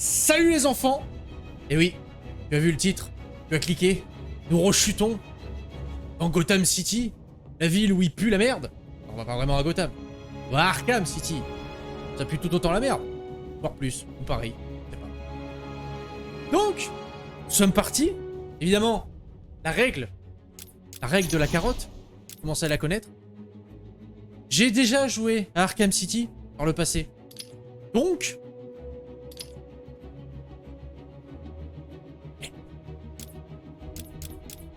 Salut les enfants! Et oui, tu as vu le titre, tu as cliqué, nous rechutons dans Gotham City, la ville où il pue la merde. On va pas vraiment à Gotham, on va à Arkham City. Ça pue tout autant la merde, voire plus, ou pareil, je sais pas. Donc, nous sommes partis, évidemment, la règle de la carotte, vous commencez à la connaître. J'ai déjà joué à Arkham City par le passé, donc...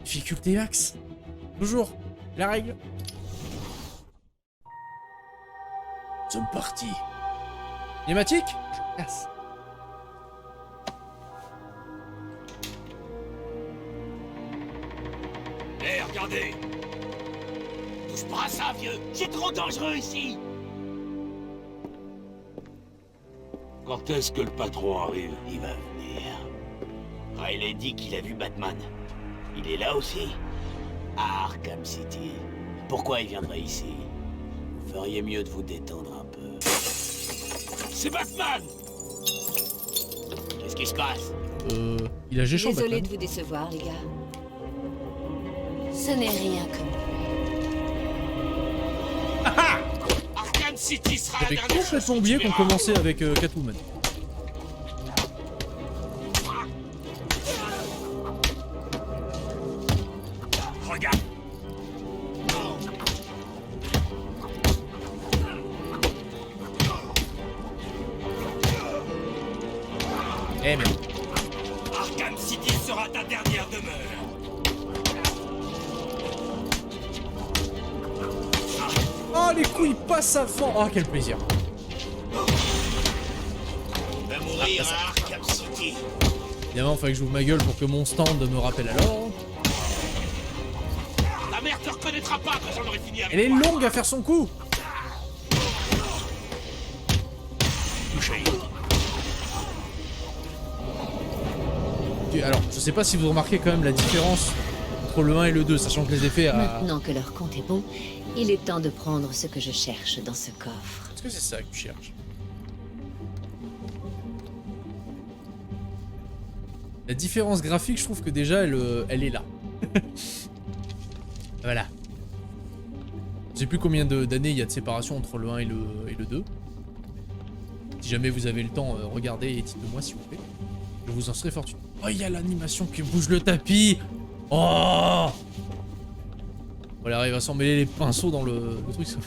Difficulté max. Toujours. La règle. Nous sommes partis. Cinématique. Je casse. Hé, regardez! Touche pas à ça, vieux! C'est trop dangereux ici! Quand est-ce que le patron arrive? Il va venir. Riley dit qu'il a vu Batman. Il est là aussi? À Arkham City. Pourquoi il viendrait ici? Vous feriez mieux de vous détendre un peu. C'est Batman! Qu'est-ce qui se passe? Il a géchant Désolé Batman. de vous décevoir, les gars. Ce n'est rien comme Arkham City sera la J'avais dernière chose complètement que oublié tu qu'on verras. commençait avec Catwoman. Regarde! Eh merde. Arkham City sera ta dernière demeure. Oh les couilles passent avant. Oh quel plaisir. Va mourir à Arkham City. Évidemment, il fallait que j'ouvre ma gueule pour que mon stand me rappelle alors. Ta mère te reconnaîtra pas quand j'en aurai fini avec Elle est toi. longue à faire son coup. Touché. Alors, je sais pas si vous remarquez quand même la différence entre le 1 et le 2, sachant que les effets à... Maintenant que leur compte est bon, il est temps de prendre ce que je cherche dans ce coffre. Est-ce que c'est ça que tu cherches? La différence graphique, je trouve que déjà, elle est là. Voilà. Je sais plus combien d'années il y a de séparation entre le 1 et le 2. Si jamais vous avez le temps, regardez et dites-moi s'il vous plaît. Je vous en serai fortuné. Oh, il y a l'animation qui bouge le tapis. Oh, voilà, il va s'en mêler les pinceaux dans le truc. Ça.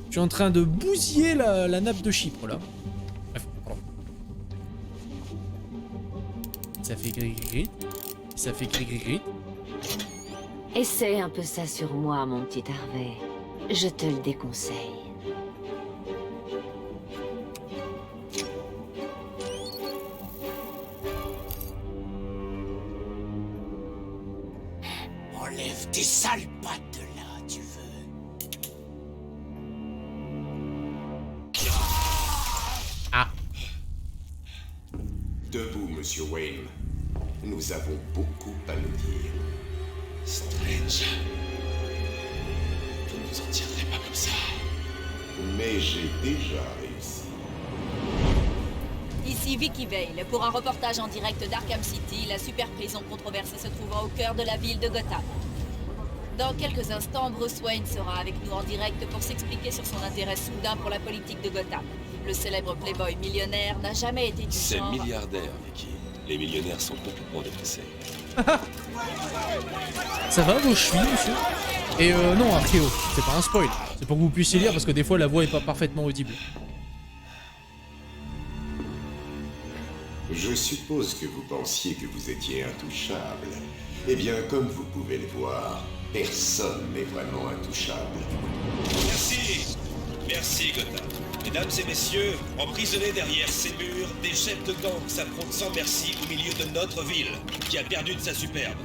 Je suis en train de bousiller la nappe de Chypre, là. Bref, pardon. Ça fait gris-gris-gris. Ça fait gris-gris-gris. Essaie un peu ça sur moi, mon petit Harvey. Je te le déconseille. Enlève tes sales pattes de là, tu veux. Ah. Debout, Monsieur Wayne. Nous avons beaucoup à nous dire. Strange. Vous ne nous en tirerez pas comme ça. Mais j'ai déjà réussi. Ici Vicky Vale pour un reportage en direct d'Arkham City, la super prison controversée se trouvant au cœur de la ville de Gotham. Dans quelques instants, Bruce Wayne sera avec nous en direct pour s'expliquer sur son intérêt soudain pour la politique de Gotham. Le célèbre playboy millionnaire n'a jamais été du C'est genre... milliardaire, Vicky. Les millionnaires sont complètement dépressés. Ça va vos chevilles, monsieur? Et non, Archéo, c'est pas un spoil. C'est pour que vous puissiez lire parce que des fois la voix est pas parfaitement audible. Je suppose que vous pensiez que vous étiez intouchable. Eh bien, comme vous pouvez le voir, personne n'est vraiment intouchable. Merci. Merci, Gotham. Mesdames et messieurs, emprisonnés derrière ces murs, des chefs de gang s'affrontent sans merci au milieu de notre ville, qui a perdu de sa superbe.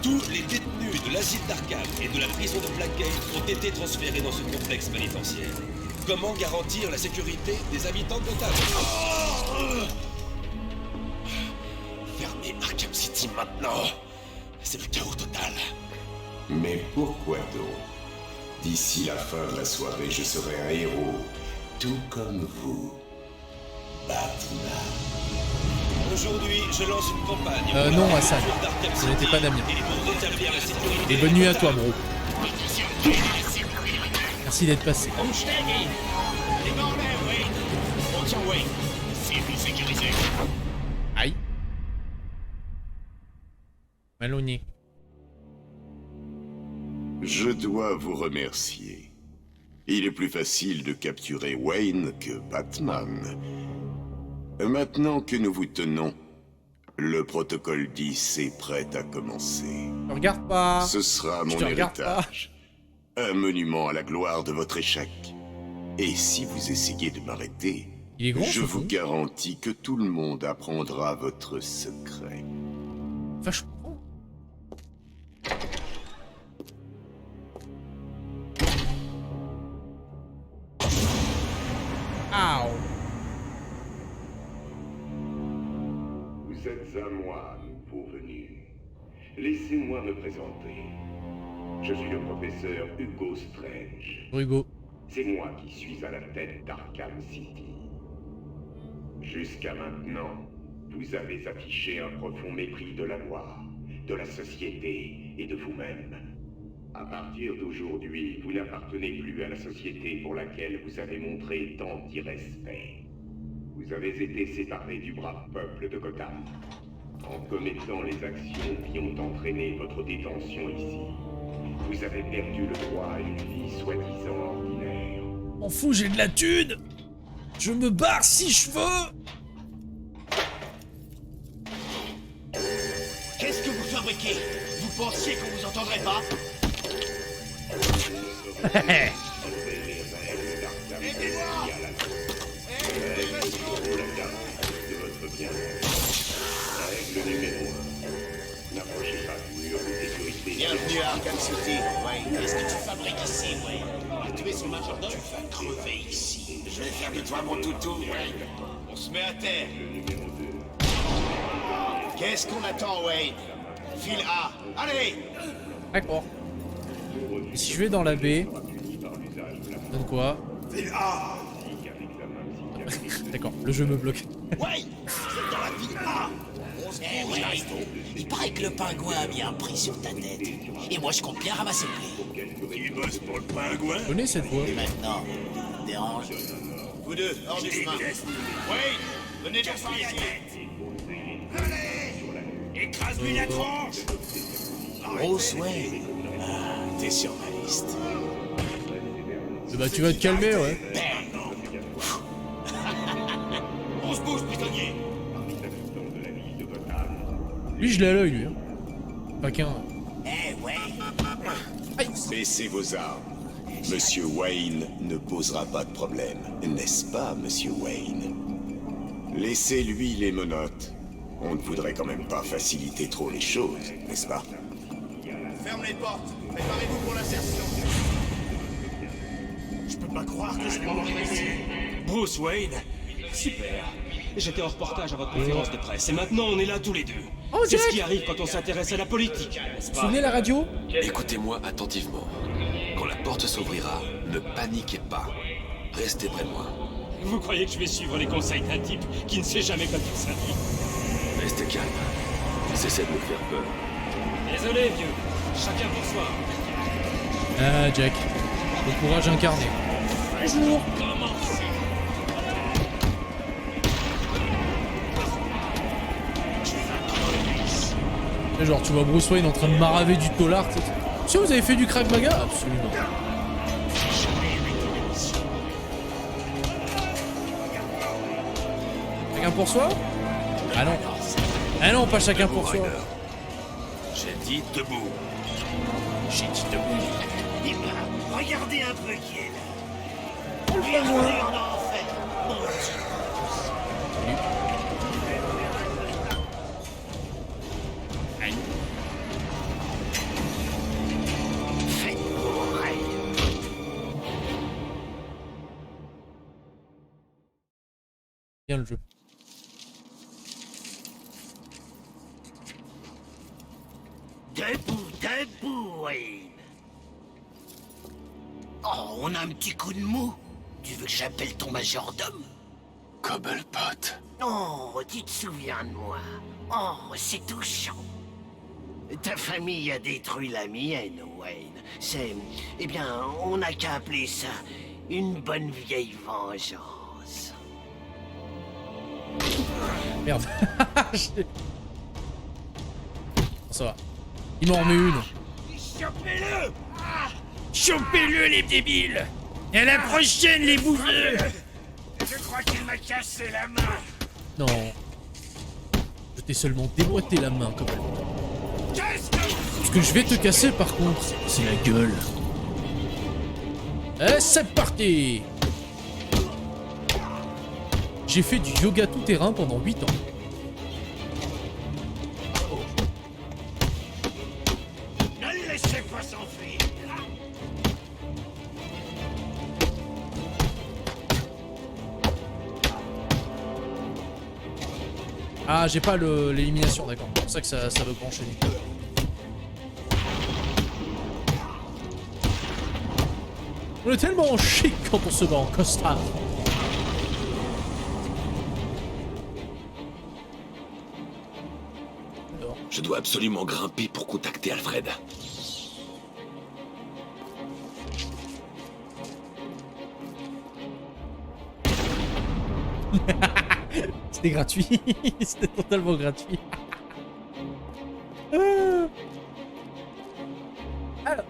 Tous les détenus de l'asile d'Arkham et de la prison de Blackgate ont été transférés dans ce complexe pénitentiaire. Comment garantir la sécurité des habitants de Gotham? Fermez Arkham City maintenant. C'est le chaos total. Mais pourquoi donc? D'ici la fin de la soirée, je serai un héros tout comme vous, Batman. Aujourd'hui, je lance une campagne. Non, Hassan. Ce n'était pas Damien. Et pour rétablir la sécurité. Et bonne nuit à toi, bro. Merci d'être passé. Aïe. Malonné. Je dois vous remercier. Il est plus facile de capturer Wayne que Batman. Maintenant que nous vous tenons, le protocole 10 est prêt à commencer. Regarde pas. Ce sera mon te regarde héritage. Un monument à la gloire de votre échec. Et si vous essayez de m'arrêter, Il est grand, je ce vous fou. garantis que tout le monde apprendra votre secret. Vachement. Ow. Vous êtes à moi, nouveau venu. Laissez-moi me présenter. Je suis le professeur Hugo Strange. Hugo. C'est moi qui suis à la tête d'Arkham City. Jusqu'à maintenant, vous avez affiché un profond mépris de la loi, de la société et de vous-même. À partir d'aujourd'hui, vous n'appartenez plus à la société pour laquelle vous avez montré tant d'irrespect. Vous avez été séparé du brave peuple de Gotham, en commettant les actions qui ont entraîné votre détention ici. Vous avez perdu le droit à une vie soi-disant ordinaire. M'en fous, j'ai de la thune. Je me barre si je veux. Qu'est-ce que vous fabriquez? Vous pensiez qu'on vous entendrait pas? Bienvenue à Arkham City. Ouais, qu'est-ce que tu fabriques ici, ouais? Tu es son majordome? Tu vas crever ici. Je vais faire de toi mon toutou, Wayne. On se met à terre. Qu'est-ce qu'on attend, Wayne? File A. Allez! D'accord. Et si je vais dans la baie, ça donne quoi? D'accord, le jeu me bloque. Wayne! Vous êtes dans la ville A. Eh Wayne, il paraît que le pingouin a mis un prix sur ta tête. Et moi, je compte bien ramasser le prix. Tu bosses pour le pingouin? Je connais cette voix. Et maintenant, dérange. Vous deux, hors du chemin. Wayne, venez nous faire ici. Allez! Écrase-lui la tronche! Bruce Wayne. Ah, t'es sur ma liste. Bah tu vas te calmer, ouais. On se bouge, prisonnier! Lui je l'ai à l'œil, lui. Hein. Pas qu'un. Eh, Wayne! Baissez vos armes. Monsieur Wayne ne posera pas de problème, n'est-ce pas, Monsieur Wayne? Laissez-lui les menottes. On ne voudrait quand même pas faciliter trop les choses, n'est-ce pas? Ferme les portes. Préparez-vous pour l'insertion. Je peux pas croire que je vais mourir ici. Bruce Wayne? Super. J'étais en reportage à votre conférence de presse et maintenant on est là tous les deux. Oh, C'est Jack! ce qui arrive quand on s'intéresse à la politique, n'est-ce Vous pas? souvenez la radio? Écoutez-moi attentivement. Quand la porte s'ouvrira, ne paniquez pas. Restez près de moi. Vous croyez que je vais suivre les conseils d'un type qui ne sait jamais battu de sa vie? Restez calme. Cessez de me faire peur. Désolé, vieux. Chacun pour soi. Ah, Jack. Le courage incarné. Bonjour. Et genre, tu vois Bruce Wayne en train de maraver du tolard. Si vous avez fait du Krav Maga? Absolument. Chacun pour soi? Ah non. Ah non, pas chacun pour soi. J'ai dit debout. J'ai dit debout. Eh bien, regardez un peu qui est là. le Regardez, moi. on a en fait. Mon Dieu. Faites vos rêves. Bien le jeu. Debout, debout, Wayne. Oh, on a un petit coup de mou. Tu veux que j'appelle ton majordome? Cobblepot. Oh, tu te souviens de moi? Oh, c'est touchant. Ta famille a détruit la mienne, Wayne. C'est... Eh bien, on n'a qu'à appeler ça une bonne vieille vengeance. Merde. Ça va. Il m'en remet une. Chopez-le! Chopez-le, les débiles! Et à la prochaine, les bouffeux! Je crois qu'il m'a cassé la main. Non. Je t'ai seulement déboîté la main, quand même. Ce que je vais te casser, par contre, c'est la gueule. Et c'est parti! J'ai fait du yoga tout-terrain pendant 8 ans. Ne le laissez pas s'enfuir. Ah, j'ai pas l'élimination, d'accord. C'est pour ça que ça veut pas enchaîner. On est tellement chic quand on se bat en costard. Alors. Je dois absolument grimper pour contacter Alfred. C'était gratuit. C'était totalement gratuit. Alors.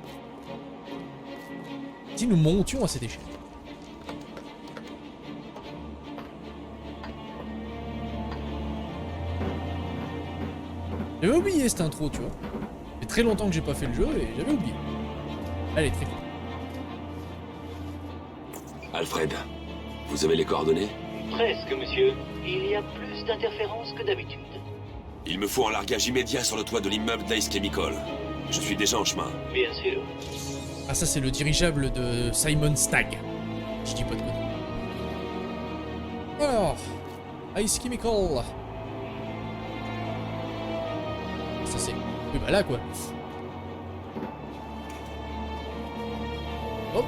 Si nous montions à cette échelle. J'avais oublié cette intro, tu vois. Ça fait très longtemps que j'ai pas fait le jeu et j'avais oublié. Allez, très vite. Alfred, vous avez les coordonnées? Presque, monsieur. Il y a plus d'interférences que d'habitude. Il me faut un largage immédiat sur le toit de l'immeuble d'Ice Chemical. Je suis déjà en chemin. Bien sûr. Ah, ça, c'est le dirigeable de Simon Stagg. Je dis pas de conneries. Alors, Ice Chemical. Ça, c'est... Oui, bah là, quoi. Oh.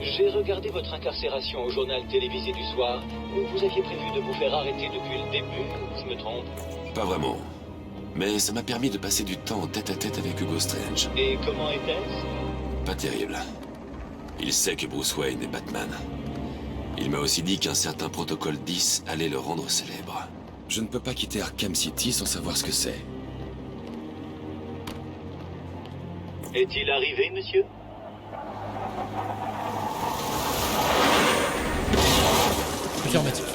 J'ai regardé votre incarcération au journal télévisé du soir. Vous aviez prévu de vous faire arrêter depuis le début, je me trompe? Pas vraiment. Mais ça m'a permis de passer du temps en tête-à-tête avec Hugo Strange. Et comment était-ce? Pas terrible. Il sait que Bruce Wayne est Batman. Il m'a aussi dit qu'un certain protocole 10 allait le rendre célèbre. Je ne peux pas quitter Arkham City sans savoir ce que c'est. Est-il arrivé, monsieur? Affirmatif.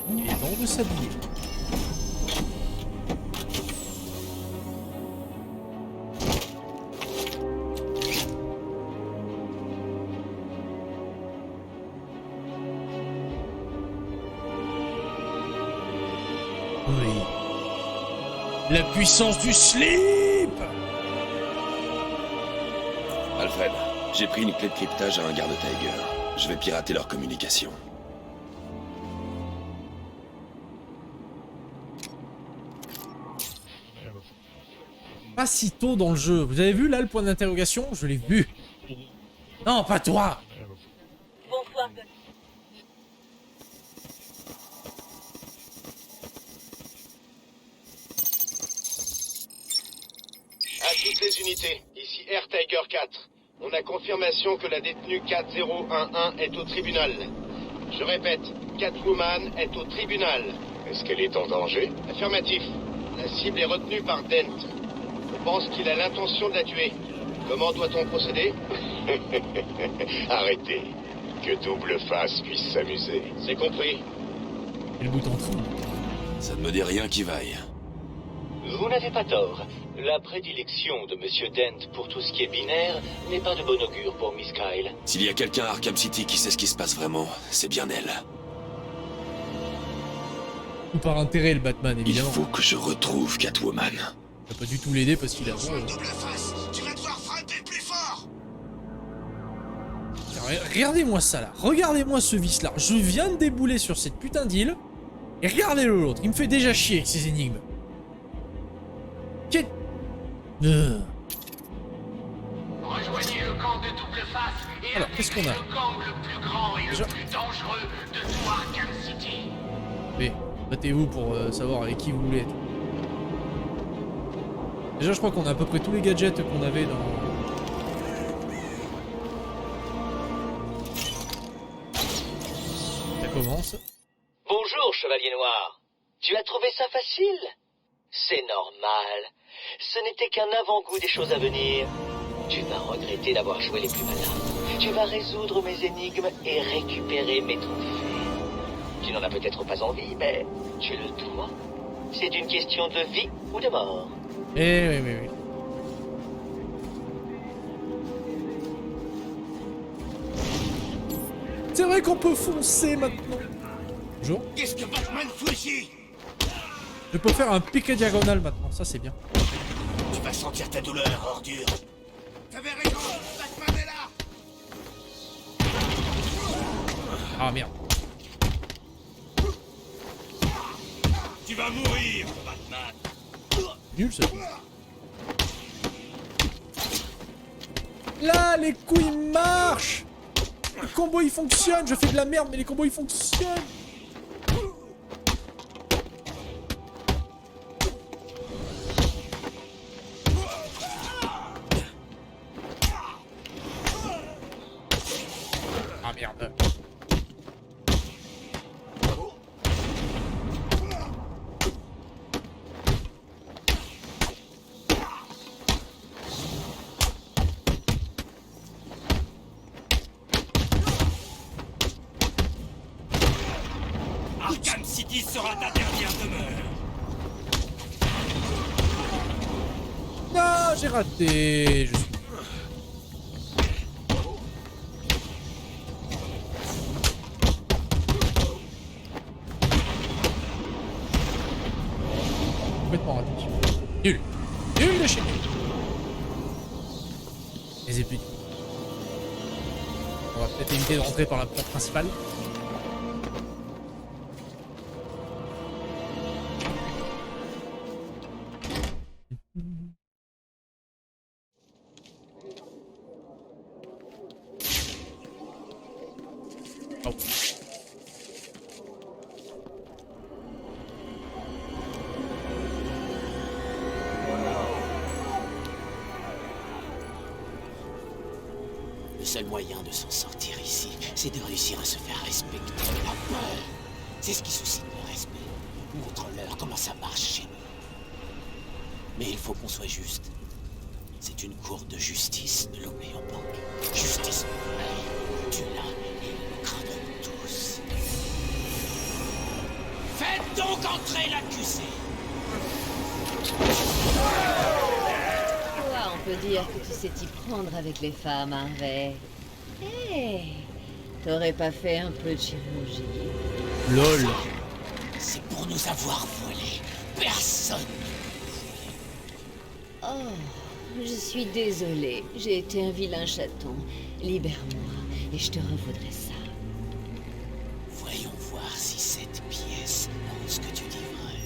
Il est temps de s'habiller. Oui. La puissance du slip! Alfred, j'ai pris une clé de cryptage à un garde Tiger. Je vais pirater leur communication. Pas si tôt dans le jeu. Vous avez vu là le point d'interrogation? Je l'ai vu. Non, pas toi! Bonsoir, À toutes les unités, ici Air Tiger 4. On a confirmation que la détenue 4011 est au tribunal. Je répète, Catwoman est au tribunal. Est-ce qu'elle est en danger? Affirmatif. La cible est retenue par Dent. On pense qu'il a l'intention de la tuer. Comment doit-on procéder? Arrêtez. Que Double Face puisse s'amuser. C'est compris. Et le bouton fou. Ça ne me dit rien qui vaille. Vous n'avez pas tort. La prédilection de Monsieur Dent pour tout ce qui est binaire n'est pas de bon augure pour Miss Kyle. S'il y a quelqu'un à Arkham City qui sait ce qui se passe vraiment, c'est bien elle. Ou par intérêt le Batman, Il évidemment. faut que je retrouve Catwoman. Ça va pas du tout l'aider parce qu'il a... Double Face, tu vas devoir frapper plus fort. Regardez-moi ça là. Regardez-moi ce vice là. Je viens de débouler sur cette putain d'île. Et regardez-le l'autre. Il me fait déjà chier avec ses énigmes. Qu'est... Rejoignez le camp de double face et alors, qu'est-ce qu'on a? le gang le plus grand et déjà... le plus dangereux de tout Arkham City. Mais, battez-vous pour savoir avec qui vous voulez être. Déjà, je crois qu'on a à peu près tous les gadgets qu'on avait dans... Ça commence. Bonjour, Chevalier Noir. Tu as trouvé ça facile? C'est normal. Ce n'était qu'un avant-goût des choses à venir. Tu vas regretter d'avoir joué les plus malins. Tu vas résoudre mes énigmes et récupérer mes trophées. Tu n'en as peut-être pas envie, mais tu le dois. C'est une question de vie ou de mort. Eh oui. C'est vrai qu'on peut foncer maintenant. Bonjour. Qu'est-ce que Batman fout ici? Je peux faire un piqué diagonal maintenant, ça c'est bien. Tu vas sentir ta douleur, ordure. T'avais raison, Batman est là. Ah merde. Tu vas mourir, Batman. Nul ça. Là, les coups ils marchent. Les combos ils fonctionnent. Je fais de la merde, mais les combos ils fonctionnent. Ah merde. Arkham City sera ta dernière demeure. Non, j'ai raté. Je suis... complètement raté. Nul. Nul de chez nous. Les épées. On va peut-être éviter de rentrer par la porte principale. Oh. Le seul moyen de s'en sortir ici, c'est de réussir à se faire respecter. La peur, c'est ce qui suscite le respect. Montre-leur comment ça marche chez nous. Mais il faut qu'on soit juste. C'est une cour de justice, ne l'oublions pas. Justice. Tu l'as et nous craindrons tous. Faites donc entrer l'accusé. Toi, on peut dire que tu sais t'y prendre avec les femmes, Harvey. Hé, t'aurais pas fait un peu de chirurgie? LOL. C'est pour nous avoir volé. Personne. Oh, je suis désolée. J'ai été un vilain chaton. Libère-moi et je te revaudrai ça. Voyons voir si cette pièce montre ce que tu dis vrai.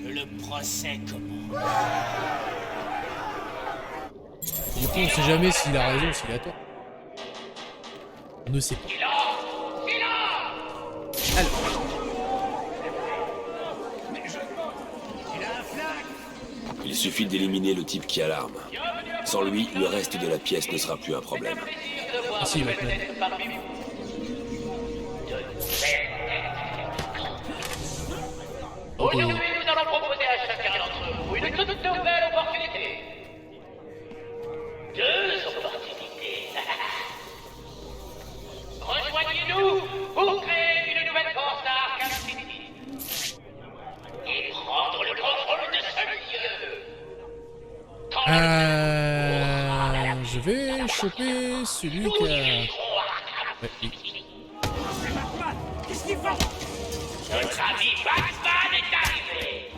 Le procès commence. Du coup, on sait jamais s'il a raison ou s'il a tort. On ne sait pas. Alors. Il suffit d'éliminer le type qui a l'arme. Sans lui, le reste de la pièce ne sera plus un problème. Ah si, maintenant. Aujourd'hui, nous allons proposer à chacun d'entre vous une toute nouvelle opportunité. Deux opportunités. Rejoignez-nous pour créer une nouvelle force à Arkham City. Et prendre le contrôle de ce lieu. Je vais choper celui qui a... Ouais, oui. Qu'est-ce qu'il fait? Notre ami Batman est arrivé.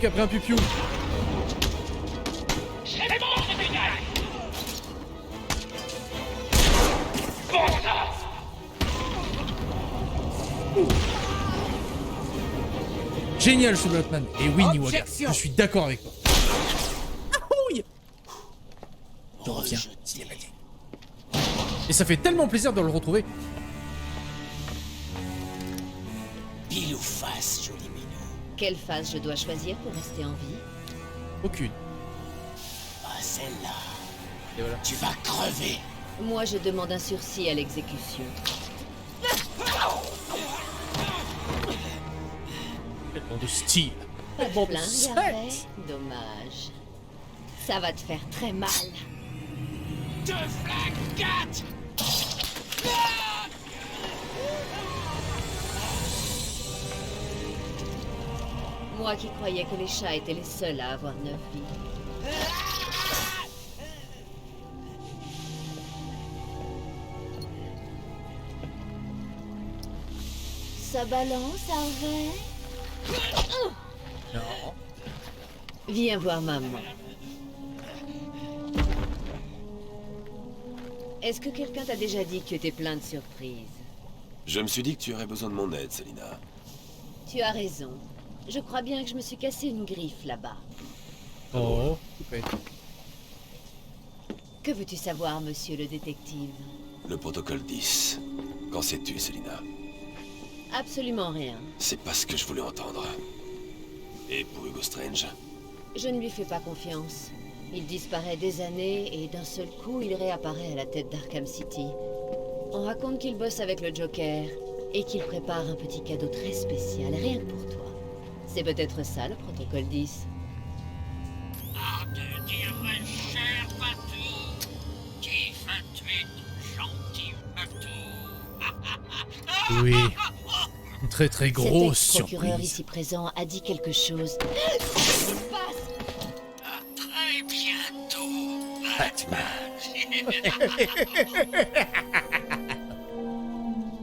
qui a pris un piou-piou. C'est bon, tribunal. Bon sang. Génial ce Batman. Et oui, Niwaga, je suis d'accord avec toi. Ahouille. Je reviens. Et ça fait tellement plaisir de le retrouver. Pile ou face, joli minou. Quelle phase je dois choisir pour rester en vie? Aucune. Ah, celle-là. Et voilà. Tu vas crever. Moi, je demande un sursis à l'exécution. Tellement de style. Pas de Bon, flingue, sexe. Harvey. Dommage. Ça va te faire très mal. 2 flingues, 4. Moi qui croyais que les chats étaient les seuls à avoir 9 vies. Ça balance, Harvey? Non. Viens voir maman. Est-ce que quelqu'un t'a déjà dit que tu étais plein de surprises? Je me suis dit que tu aurais besoin de mon aide, Selina. Tu as raison. Je crois bien que je me suis cassé une griffe là-bas. Oh, coupé. Que veux-tu savoir, monsieur le détective? Le protocole 10. Qu'en sais-tu, Selina? Absolument rien. C'est pas ce que je voulais entendre. Et pour Hugo Strange? Je ne lui fais pas confiance. Il disparaît des années et d'un seul coup, il réapparaît à la tête d'Arkham City. On raconte qu'il bosse avec le Joker et qu'il prépare un petit cadeau très spécial, rien que pour toi. C'est peut-être ça, le protocole 10. Ah, de dire cher Patou. Qui 28, gentil Patou. Oui. Une très très grosse Cet ex-procureur surprise. ici présent a dit quelque chose. Qu'est-ce qui se passe? À très bientôt.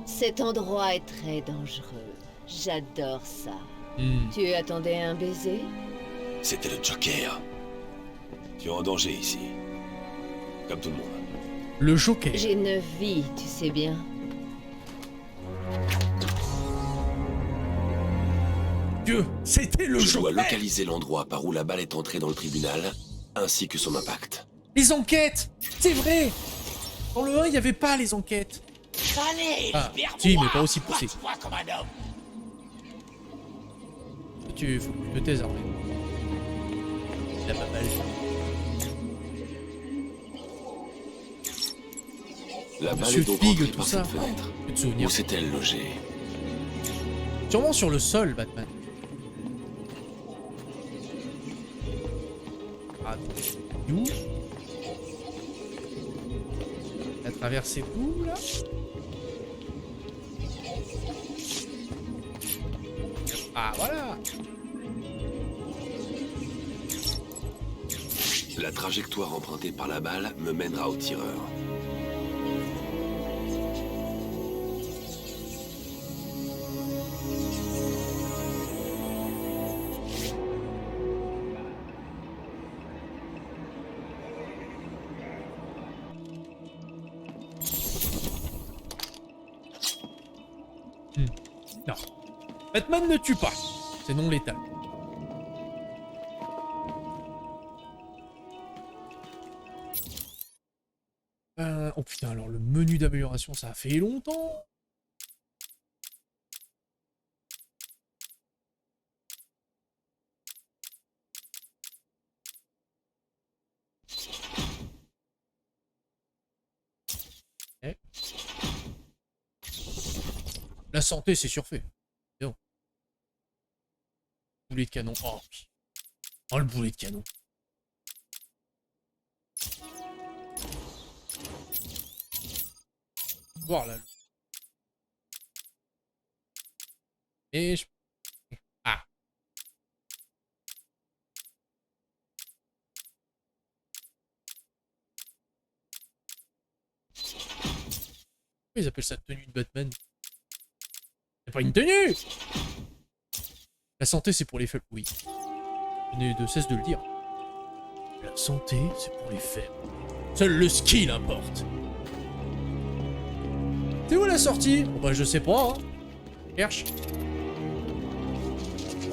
Cet endroit est très dangereux. J'adore ça. Hmm. Tu attendais un baiser? C'était le Joker. Tu es en danger ici. Comme tout le monde. Le Joker. J'ai 9 vies, tu sais bien. Dieu, c'était le Je dois Joker. localiser l'endroit par où la balle est entrée dans le tribunal, ainsi que son impact. Les enquêtes. C'est vrai. Dans le 1, il n'y avait pas les enquêtes. Allez, Ah, libère-moi. si, mais pas aussi poussé. Bats-toi comme un homme. Tu faut que tu te taises, Harvey. Il a pas mal. La balle Monsieur est donc Fig, entrée tout par ça. cette fenêtre. Que de Où souvenirs. s'est-elle logée? Sûrement sur le sol, Batman. Ah, où? Il a traversé où, là? Ah, voilà. La trajectoire empruntée par la balle me mènera au tireur. Non. Batman ne tue pas. C'est non létal. Oh putain, alors le menu d'amélioration, ça a fait longtemps. Eh. La santé, c'est surfait. Non. Boulet de canon. Oh, oui. Oh, le boulet de canon. Voir là. Et je... Ah. Pourquoi ils appellent ça tenue de Batman? C'est pas une tenue! La santé, c'est pour les faibles. Oui. Je n'ai de cesse de le dire. La santé, c'est pour les faibles. Seul le skill importe. C'est où la sortie? Bon bah je sais pas. Hein. Cherche.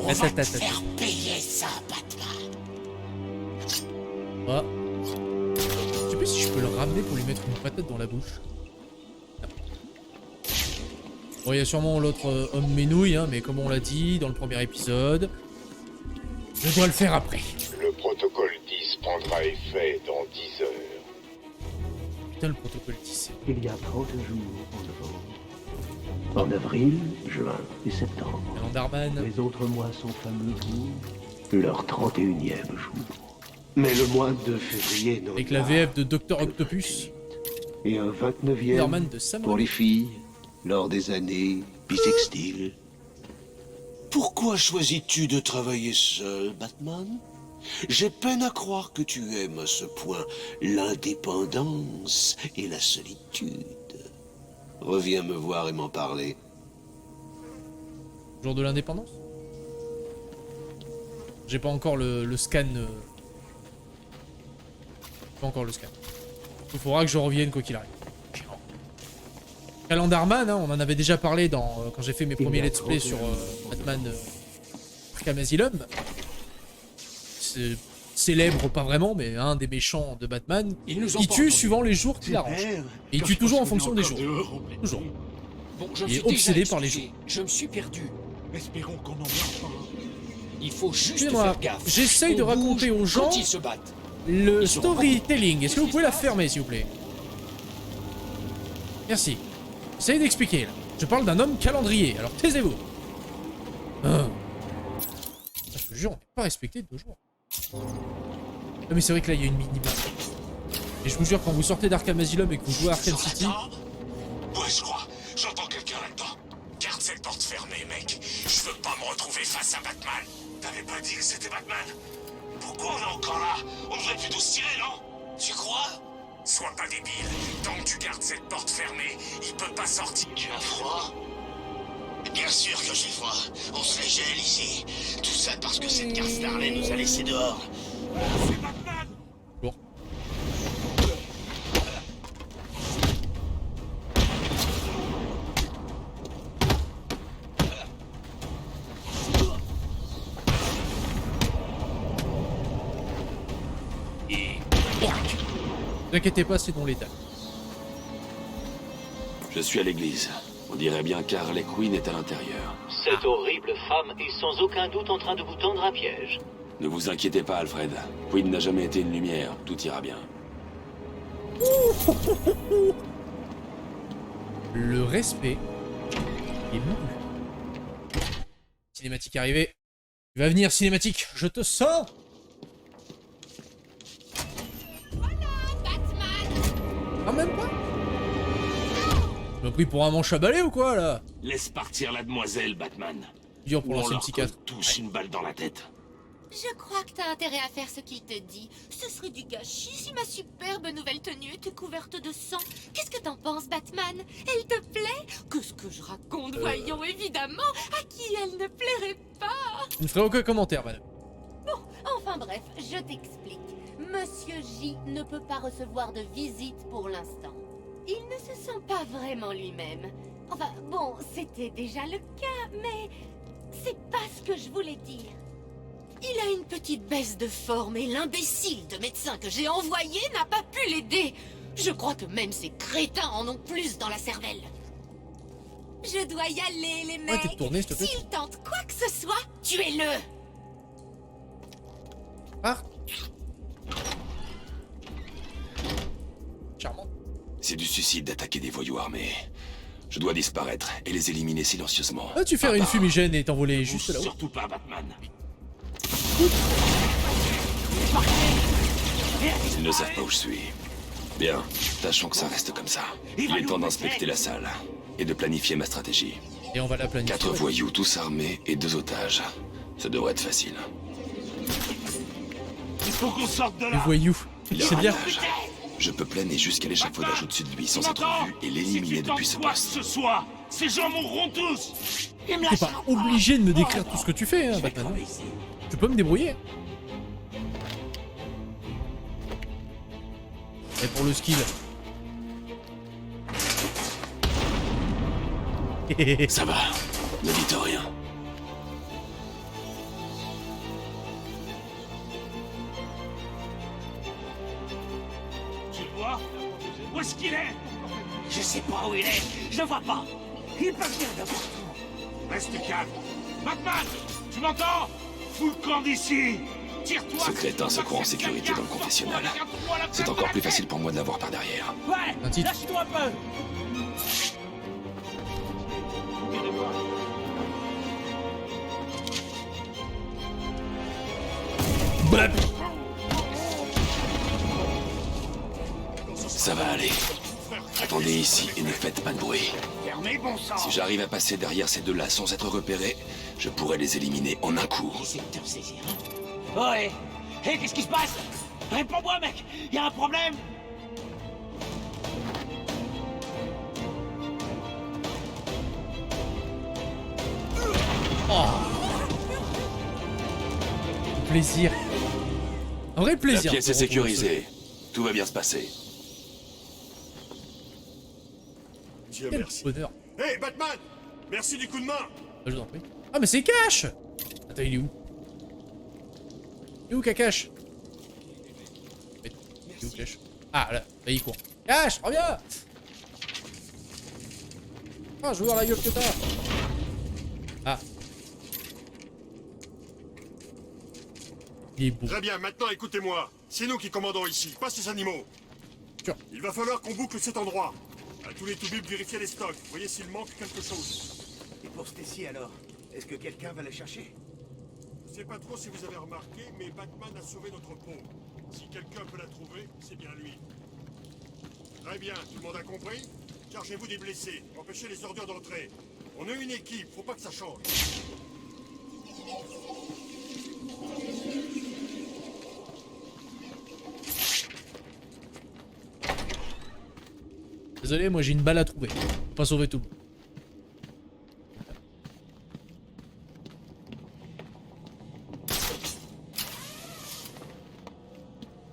On va te faire payer ça, Batman. Ah. Je sais pas si je peux le ramener pour lui mettre une patate dans la bouche. Bon, il y a sûrement l'autre homme ménouille, hein, mais comme on l'a dit dans le premier épisode, je dois le faire après. Le protocole 10 prendra effet dans 10 heures. Putain, le protocole 10. Il y a 30 jours en novembre. En avril, juin et septembre. Calendarman. Les autres mois sont fameux pour leur 31e jour. Mais le mois de février n'en Avec la VF de Dr Octopus. Et un 29e de Sam pour les filles, lors des années bissextiles. Pourquoi choisis-tu de travailler seul, Batman? J'ai peine à croire que tu aimes à ce point l'indépendance et la solitude. Reviens me voir et m'en parler. Jour de l'indépendance? J'ai pas encore le scan. Pas encore le scan. Il faudra que je revienne quoi qu'il arrive. Calendarman, hein, on en avait déjà parlé quand j'ai fait mes premiers let's play sur Batman Arkham Asylum. C'est célèbre, pas vraiment, mais un des méchants de Batman. Il tue suivant les jours qu'il arrange. Et il tue toujours en fonction des jours. Toujours. Bon, il est obsédé par les jours. Je me suis perdu. Espérons qu'on en meurt pas. Il faut juste moi, faire gaffe. j'essaye de raconter aux gens quand ils se battent. le storytelling. Est-ce que vous pouvez la fermer, s'il vous plaît? Merci. Essayez d'expliquer, là. Je parle d'un homme calendrier, alors taisez-vous. Je te jure, on n'est pas respecté de nos jours. Non mais c'est vrai que là, il y a une mini-map. Et je vous jure, quand vous sortez d'Arkham Asylum et que vous jouez à Arkham City... Ouais, je crois. J'entends quelqu'un là-dedans. Garde cette porte fermée, mec. Je veux pas me retrouver face à Batman. T'avais pas dit que c'était Batman? Pourquoi on est encore là? On devrait plutôt se tirer, non? Tu crois? Sois pas débile. Tant que tu gardes cette porte fermée, il peut pas sortir. Tu as froid? Bien sûr que j'ai froid. On se les gèle ici. Tout ça parce que cette carte Starlet nous a laissés dehors. C'est Batman! Bon. Ne vous inquiétez pas, c'est dans l'état. Je suis à l'église. On dirait bien qu'Harley Quinn est à l'intérieur. Cette horrible femme est sans aucun doute en train de vous tendre un piège. Ne vous inquiétez pas, Alfred. Quinn n'a jamais été une lumière. Tout ira bien. Le respect est mouru. Cinématique arrivée. Tu vas venir, cinématique. Je te sens. Ah, même pas. Tu m'as pris pour un manche à balai ou quoi, là? Laisse partir la demoiselle, Batman. Dur pour Ou on lancer une leur psychiatre. colle tous une balle dans la tête. Je crois que t'as intérêt à faire ce qu'il te dit. Ce serait du gâchis si ma superbe nouvelle tenue était couverte de sang. Qu'est-ce que t'en penses, Batman? Elle te plaît? Qu'est-ce que je raconte? Voyons, évidemment, à qui elle ne plairait pas? Je ne ferai aucun commentaire, madame. Bon, enfin bref, je t'explique. Monsieur J ne peut pas recevoir de visite pour l'instant. Il ne se sent pas vraiment lui-même. Enfin, bon, c'était déjà le cas, mais c'est pas ce que je voulais dire. Il a une petite baisse de forme et l'imbécile de médecin que j'ai envoyé n'a pas pu l'aider. Je crois que même ces crétins en ont plus dans la cervelle. Je dois y aller, les mecs. t'es retourné, s'il te plaît. S'il tente quoi que ce soit, tuez-le. Ah. Charmant. C'est du suicide d'attaquer des voyous armés. Je dois disparaître et les éliminer silencieusement. Ah, tu faire une fumigène et t'envoler juste là-haut. Surtout pas, Batman. Ils ne savent pas où je suis. Bien, tâchons que ça reste comme ça. Il est temps d'inspecter la salle et de planifier ma stratégie. Et on va la planifier. 4 voyous tous armés et 2 otages. Ça devrait être facile. Il faut qu'on sorte de Le là. voyou. C'est bien. Je peux planer jusqu'à l'échafaudage au-dessus de lui sans être vu et l'éliminer depuis ce poste. Ce soir, ces gens mourront tous. T'es pas obligé de me décrire tout ce que tu fais, hein, Batman. Tu peux me débrouiller. Et pour le skill. Ça va, ne dites rien. Tu le vois? Où est-ce qu'il est? Je sais pas où il est. Je le vois pas. Il peut venir de partout. Reste calme. Batman, tu m'entends? Fous le camp d'ici. Tire-toi. Ce crétin se croit en sécurité dans le confessionnal. C'est encore plus facile pour moi de l'avoir par derrière. Ouais, lâche-toi un peu. Ça va aller. Attendez ici et ne faites pas de bruit. Fermez, bon sang. Si j'arrive à passer derrière ces deux-là sans être repéré, je pourrais les éliminer en un coup. Ouais. Hé, qu'est-ce qui se passe? Réponds-moi, mec. Y a un problème? Oh. Plaisir. Un vrai plaisir. La pièce est sécurisée. Tout va bien se passer. Dieu Quel merci. bonheur. Hé, Batman! Merci du coup de main! Je vous en prie. Ah, mais c'est Cash! Attends, il est où? Il est où, Kakash? Il est où, Cash? Ah, là, il court. Cash, reviens! Ah, je veux voir la gueule que t'as! Ah. Il est beau. Très bien, maintenant écoutez-moi. C'est nous qui commandons ici, pas ces animaux. Sure. Il va falloir qu'on boucle cet endroit. À tous les toubibs, vérifiez les stocks. Voyez s'il manque quelque chose. Et pour Stacy alors? Est-ce que quelqu'un va la chercher? Je sais pas trop si vous avez remarqué, mais Batman a sauvé notre peau. Si quelqu'un peut la trouver, c'est bien lui. Très bien, tout le monde a compris? Chargez-vous des blessés, empêchez les ordures d'entrer. On est une équipe, faut pas que ça change. Désolé, moi j'ai une balle à trouver. Faut pas sauver tout le monde.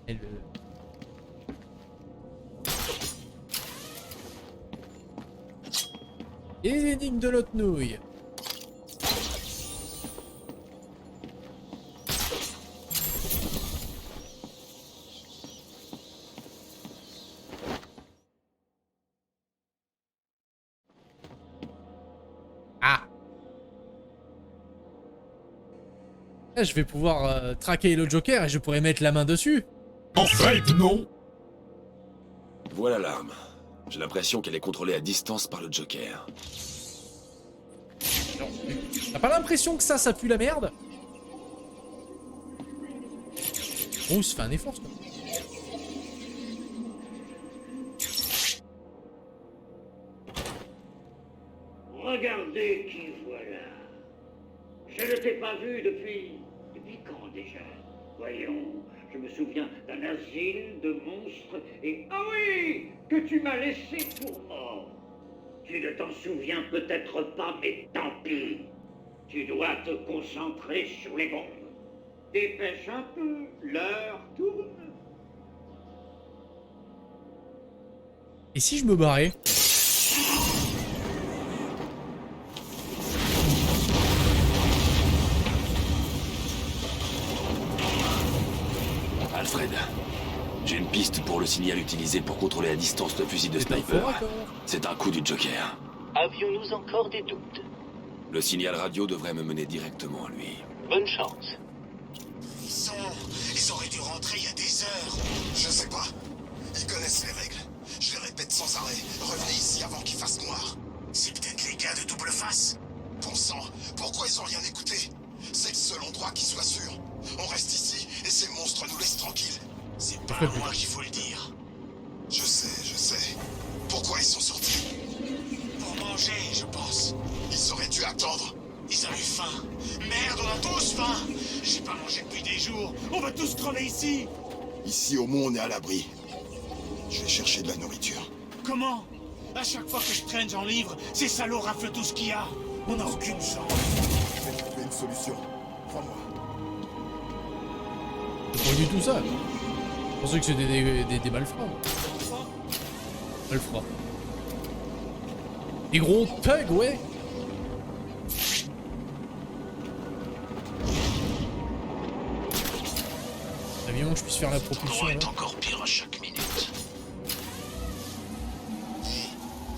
Et le... Les énigmes de notre nouille. Là, je vais pouvoir traquer le Joker et je pourrais mettre la main dessus. En fait, non. Voilà l'arme. J'ai l'impression qu'elle est contrôlée à distance par le Joker. T'as pas l'impression que ça pue la merde? Bruce fait un effort, quoi. Regardez qui voilà. Je ne t'ai pas vu depuis quand déjà? Voyons, je me souviens d'un asile de monstres et... Ah oui, que tu m'as laissé pour mort. Tu ne t'en souviens peut-être pas, mais tant pis. Tu dois te concentrer sur les bombes. Dépêche un peu, l'heure tourne. Et si je me barrais? Alfred, j'ai une piste pour le signal utilisé pour contrôler à distance le fusil de sniper. C'est un coup du Joker. Avions-nous encore des doutes? Le signal radio devrait me mener directement à lui. Bonne chance. Ils auraient dû rentrer il y a des heures. Je sais pas. Ils connaissent les règles. Je les répète sans arrêt. Revenez ici avant qu'il fasse noir. C'est peut-être les gars de Double Face. Bon sang, pourquoi ils ont rien écouté? C'est le seul endroit qui soit sûr. On reste ici et ces monstres nous laissent tranquilles. C'est pas à moi qu'il faut le dire. Je sais. Pourquoi ils sont sortis? Pour manger, je pense. Ils auraient dû attendre. Ils avaient faim. Merde, on a tous faim. J'ai pas mangé depuis des jours. On va tous crever ici. Ici, au moins, on est à l'abri. Je vais chercher de la nourriture. Comment? À chaque fois que je traîne, j'en livre. Ces salauds raflent tout ce qu'il y a. On n'a aucune chance. Je vais trouver une solution. Crois-moi. C'est pas du tout ça. pensais que c'était des malfrats. Malfrats. Des gros thugs, ouais. Avion, que je puisse faire la propulsion. Est encore pire à chaque minute.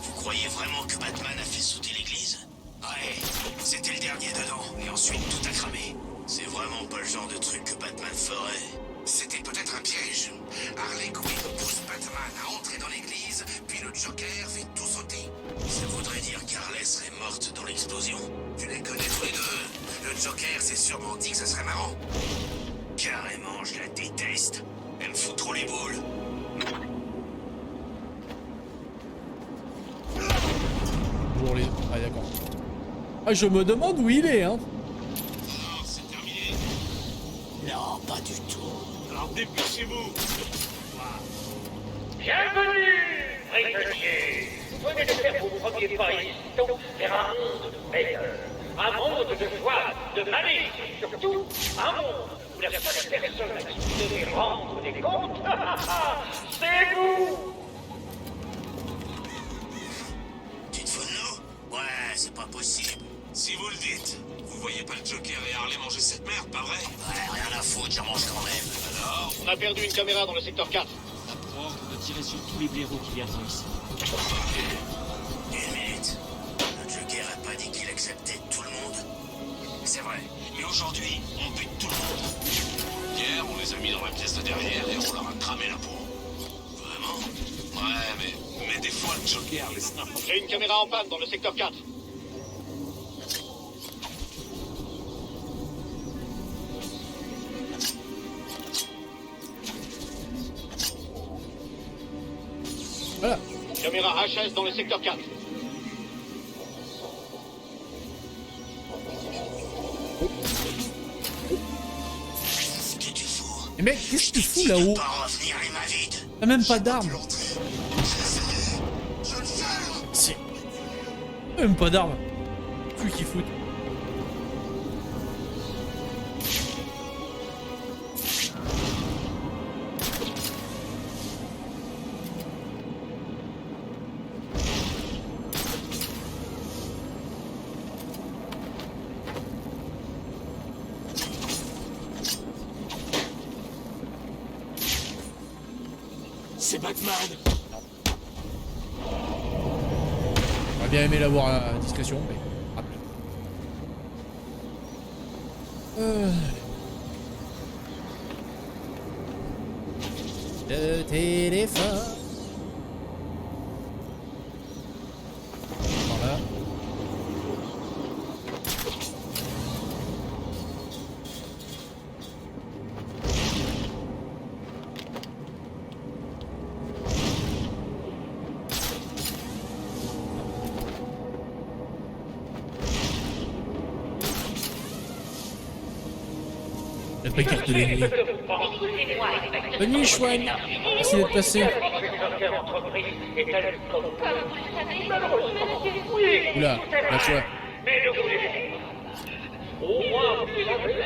Vous croyez vraiment que Batman a fait sauter l'église? Ouais, c'était le dernier dedans, et ensuite tout a cramé. C'est vraiment pas le genre de truc que Batman ferait. C'était peut-être un piège. Harley Quinn pousse Batman à entrer dans l'église, puis le Joker fait tout sauter. Ça voudrait dire qu'Harley serait morte dans l'explosion. Tu les connais tous les deux. Le Joker s'est sûrement dit que ça serait marrant. Carrément, je la déteste. Elle me fout trop les boules. Bonjour les... Ah d'accord. Ah je me demande où il est hein. Non, c'est terminé. Non, pas du tout. Alors dépêchez-vous. Bienvenue, prisonniers. Venez de faire vos premiers pas ici vers un monde meilleur. Un monde de joie, de malice, surtout un monde où la seule personne à qui vous devez rendre des comptes, c'est vous. Tu te fous de nous? Ouais, c'est pas possible. Si vous le dites, vous voyez pas le Joker et Harley manger cette merde, pas vrai? Ouais, rien à foutre, j'en mange quand même. Alors? On a perdu une caméra dans le secteur 4. Ordre de tirer sur tous les blaireaux qui viendront ici. Une minute. Le Joker a pas dit qu'il acceptait tout le monde. C'est vrai, mais aujourd'hui, on bute tout le monde. Hier, on les a mis dans la pièce de derrière et on leur a cramé la peau. Vraiment? Ouais, mais des fois, le Joker les snap. J'ai une caméra en panne dans le secteur 4. Voilà. Caméra HS dans le secteur 4. Mais mec, qu'est-ce que tu fous là-haut? T'as même pas d'armes. Si. Même pas d'armes. Tu qui fout. C'est Batman. J'aurais bien aimé l'avoir à discrétion, mais... Le téléphone. Voilà. La pancarte de la nuit. Bonne nuit, Chouane. Merci d'être passé. Oula, la quoi?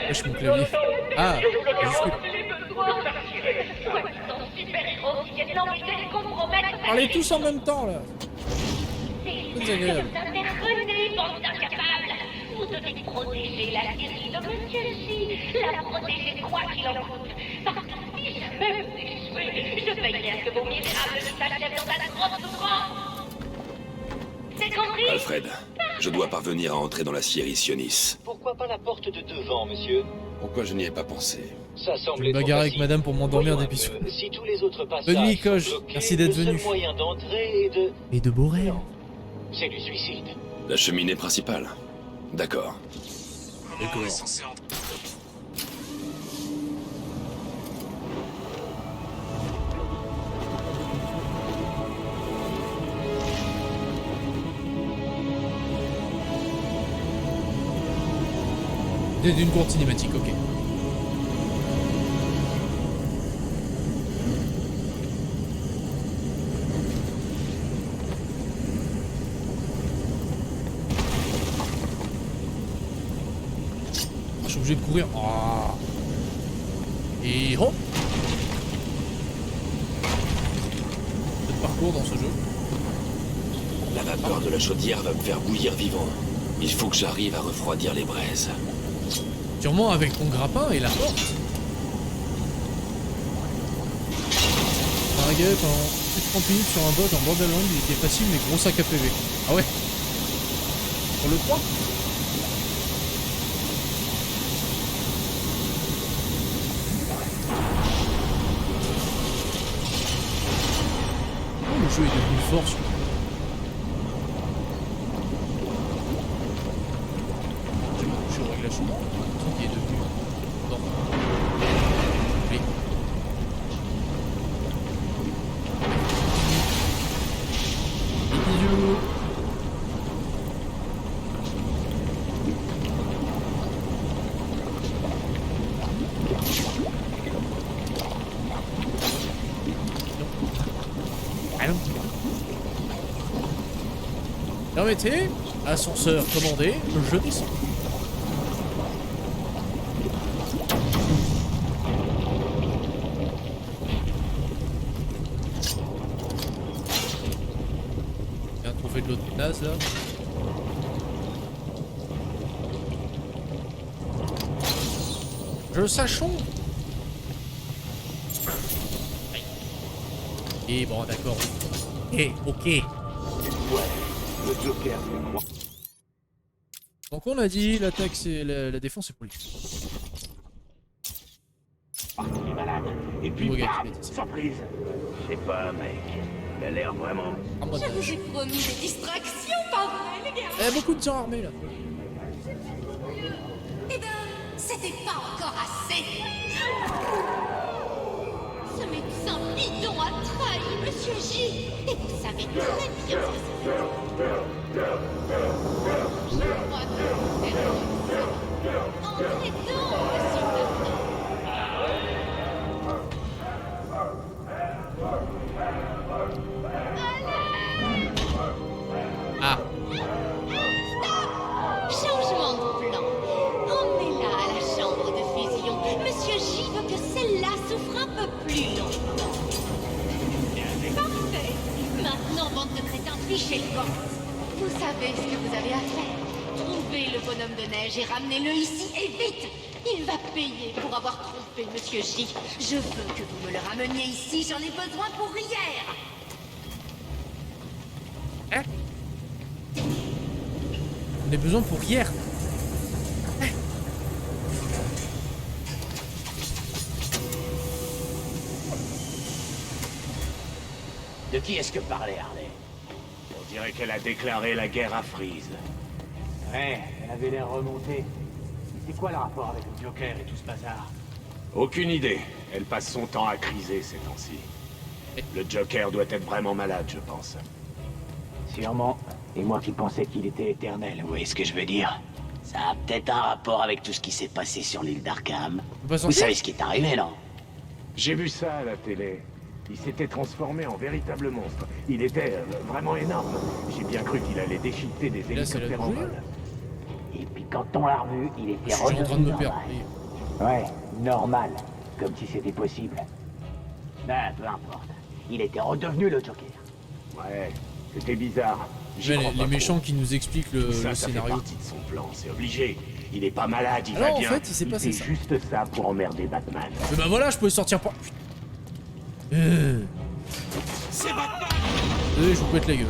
Lâche mon clavier. Ah, parlez tous en même temps, là. C'est désagréable. Vous devez protéger la Syrie de Monsieur J. La protéger quoi qu'il en coûte. Parce que si jamais vous échouez, je veillerai à ce que vos misérables ne s'achèvent dans la grosse souffrance. C'est compris? Alfred, je dois parvenir à entrer dans la Syrie Sionis. Pourquoi pas la porte de devant, monsieur? Pourquoi je n'y ai pas pensé? Ça Je semble vais me bagarrer avec madame pour m'endormir des bisous. Si tous les autres passages Bonne nuit, Coche. sont bloqués, Merci d'être venu. Le seul moyen d'entrer est de... Et de beaux rêves. C'est du suicide. La cheminée principale. D'accord. Comment on est censé en... C'est une courte cinématique, ok. Je suis obligé de courir. Oh. Et hop. secours dans ce jeu. La vapeur de la chaudière va me faire bouillir vivant. Il faut que j'arrive à refroidir les braises. Sûrement avec ton grappin et la porte. Target en plus de 30 minutes sur un bot en Borderlands, il était facile mais gros sac à PV. Ah ouais? Sur le 3? Oh, le jeu est devenu fort sur... Je règle la chose. Qui est devenu... Non. Oui. Bisous. Allons. Permettez, ascenseur commandé, je descends. Bien trouvé de l'autre naze là. Je sachons. Et bon d'accord. Ok. Ouais, le Joker fait quoi? Donc on a dit l'attaque c'est la défense c'est pour lui. Il est malade. Et puis, bam, surprise. Je sais pas, mec. Il a l'air vraiment... Je vous ai promis des distractions, pas vrai, les gars? Il y a beaucoup de gens armés là. Eh ben, c'était pas encore assez. Ce médecin bidon a trahi Monsieur J. Et vous savez très bien ce que c'est. Je crois que vous êtes innocent. Entrez donc, s'il te plaît. Ah. Stop! Changement de plan. Emmenez-la à la chambre de fusion. Monsieur J veut que celle-là souffre un peu plus longtemps. Parfait. Maintenant, bande de crétins, fichez le camp. Vous savez ce que vous avez à faire. Trouvez le bonhomme de neige et ramenez-le ici, et vite. Il va payer pour avoir trompé Monsieur J. Je veux que vous me le rameniez ici, j'en ai besoin pour hier. Hein? On a besoin pour hier. De qui est-ce que parlait Harley? On dirait qu'elle a déclaré la guerre à Freeze. Ouais, elle avait l'air remontée. C'est quoi le rapport avec le Joker et tout ce bazar? Aucune idée. Elle passe son temps à criser ces temps-ci. Le Joker doit être vraiment malade, je pense. Sûrement. Et moi qui pensais qu'il était éternel, vous voyez ce que je veux dire? Ça a peut-être un rapport avec tout ce qui s'est passé sur l'île d'Arkham. Vous savez ce qui est arrivé, non? J'ai vu ça à la télé. Il s'était transformé en véritable monstre. Il était vraiment énorme. J'ai bien cru qu'il allait déchiqueter des hélicoptères en vol. Et puis quand on l'a revu, il était Je suis en train de me normal. perdre. Ouais, normal. Comme si c'était possible. Ben, peu importe. Il était redevenu le Joker. Ouais, c'était bizarre. Mais les méchants qui nous expliquent le Ça scénario. fait partie de son plan, c'est obligé. Il est pas malade, il Alors, va en bien. fait, il s'est passé fait ça. juste ça pour emmerder Batman. Mais bah voilà, je pouvais sortir par... C'est Batman! Je vous pète la gueule.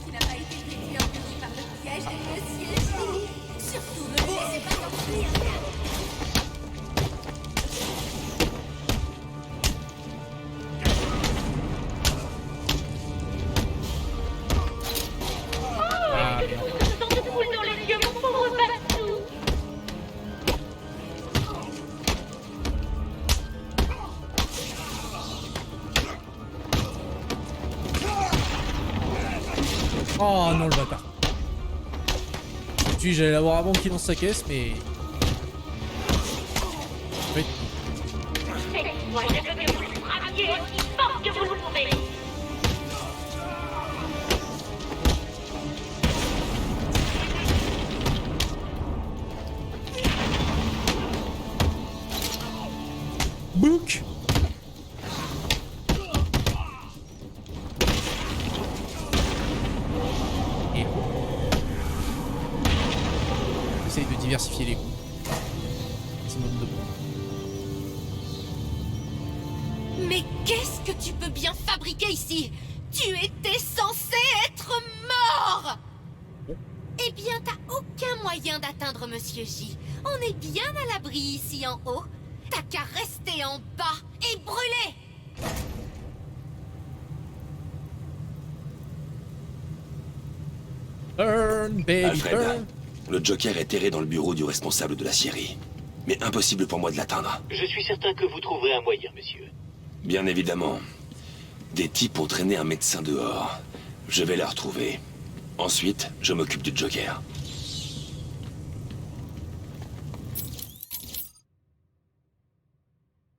Il n'a pas été détruit en petit par le piège de Monsieur J. Surtout, ne vous laissez pas s'enfuir. Ah, merde. Tant de poule dans les yeux, mon pauvre Batou. Oh non, le bâtard. Tu j'allais l'avoir avant qu'il lance sa caisse, mais... Oui. Faites-moi, je veux que vous le frappiez aussi fort que vous le pouvez. Book. diversifier les coups. Maximum de points. Mais qu'est-ce que tu peux bien fabriquer ici? Tu étais censé être mort! Eh bien, t'as aucun moyen d'atteindre Monsieur J. On est bien à l'abri ici en haut. T'as qu'à rester en bas et brûler! Burn, baby, Alfred, burn. le Joker est erré dans le bureau du responsable de la scierie. Mais impossible pour moi de l'atteindre. Je suis certain que vous trouverez un moyen, monsieur. Bien évidemment. Des types ont traîné un médecin dehors. Je vais la retrouver. Ensuite, je m'occupe du Joker.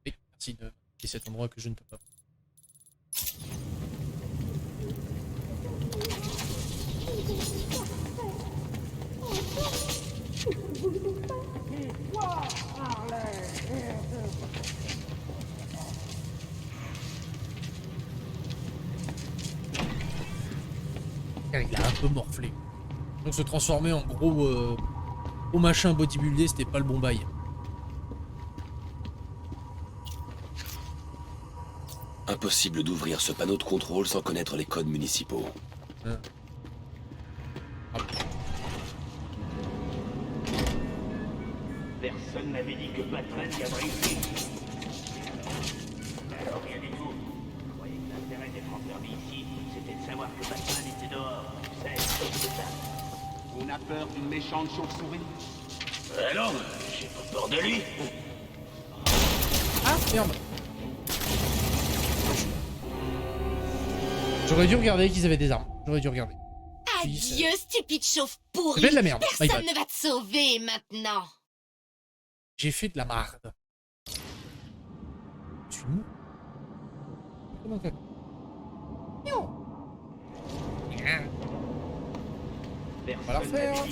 Oui, merci de cet endroit que je ne peux pas. Il a un peu morflé. Donc se transformer en gros machin bodybuildé, c'était pas le bon bail. Impossible d'ouvrir ce panneau de contrôle sans connaître les codes municipaux. Personne n'avait dit que Batman viendrait ici. Alors rien du tout. Je croyais que l'intérêt d'être enfermé ici, c'était de savoir que Batman était dehors. Tu sais, c'est ça. On a peur d'une méchante chauve-souris? Non, j'ai pas peur de lui. Ah, merde. J'aurais dû regarder qu'ils avaient des armes. J'aurais dû regarder. Adieu, stupide chauve pourri. J'ai fait de la merde. Personne ne va te sauver maintenant. J'ai fait de la marde. Je suis mou. Comment ça? On va la refaire. Alors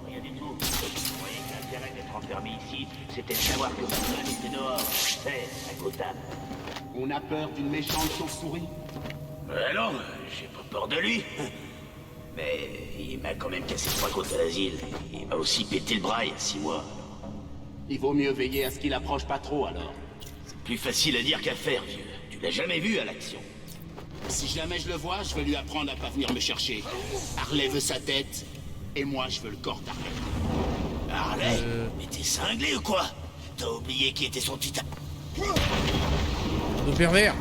rien du tout. Je croyais que l'intérêt d'être enfermé ici, c'était de savoir que Batman était dehors. Tu sais, à Gotham. On a peur d'une méchante chauve-souris? Non, j'ai pas peur de lui. Mais il m'a quand même cassé 3 côtes à l'asile. Il m'a aussi pété le bras il y a 6 mois. Il vaut mieux veiller à ce qu'il approche pas trop alors. C'est plus facile à dire qu'à faire, vieux. Tu l'as jamais vu à l'action. Si jamais je le vois, je vais lui apprendre à pas venir me chercher. Harley veut sa tête, et moi je veux le corps d'Harley. Harley? Mais t'es cinglé ou quoi? T'as oublié qui était son titan? Le pervers.